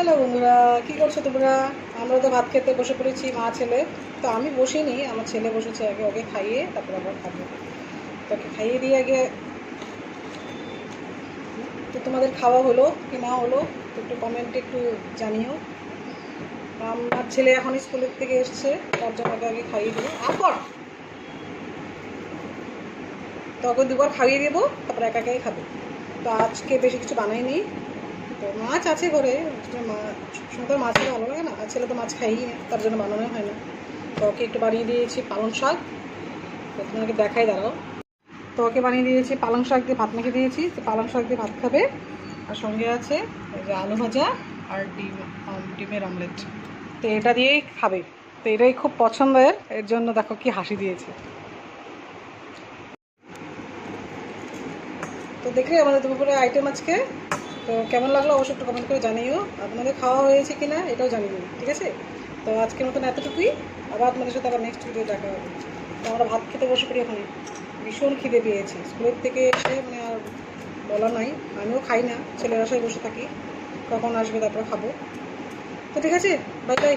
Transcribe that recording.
Hello বন্ধুরা, কী করছো তোমরা? আমরা তো ভাত খেতে বসে পড়েছি, মা ছেলে। তো আমি বসিনি, আমার ছেলে বসেছে। আগে ওকে খাইয়ে তারপর আবার খাবো। তোকে খাইয়ে দিয়ে আগে। তো তোমাদের খাওয়া হলো কি না হলো একটু কমেন্টে একটু জানিও। আমার ছেলে এখন স্কুলের থেকে এসছে, তার জন্য আগে আগে খাইয়ে দেবো। আপর তো ওকে দুবার খাইয়ে দেবো, তারপর একা একাই খাবে। তো আজকে বেশি কিছু বানাইনি। তো মাছ আছে ঘরে, সবসময় তো মাছ ভালো লাগে না, আর ছেলে তো মাছ খাইই না, তার জন্য বানানো হয় না। তো ওকে একটু বানিয়ে দিয়েছি পালং শাক। তো তোমাকে দেখাই, দাঁড়াও। তো ওকে বানিয়ে দিয়েছি পালং শাক দিয়ে ভাত মেখে দিয়েছি। তো পালং শাক দিয়ে ভাত খাবে, আর সঙ্গে আছে এই যে আলু ভাজা আর ডিমের অমলেট। তো এটা দিয়েই খাবে। তো এটাই খুব পছন্দের, এর জন্য দেখো কি হাসি দিয়েছে। তো দেখলে আমাদের দুপুরে আইটেম আজকে। তো কেমন লাগলো অবশ্যই একটু কমেন্ট করে জানিও। আপনাদের খাওয়া হয়েছে কি না এটাও জানিও, ঠিক আছে? তো আজকের মতন এতটুকুই। আবার আপনাদের সাথে আবার নেক্সট ভিডিও দেখা হবে। তো আমরা ভাত খেতে বসে পড়ি ওখানে। ভীষণ খিদে পেয়েছি স্কুলের থেকে এসে, মানে আর বলা নাই। আমিও খাই না, ছেলের আশায় বসে থাকি কখন আসবে, তারপরে খাবো। তো ঠিক আছে, বাই বাই।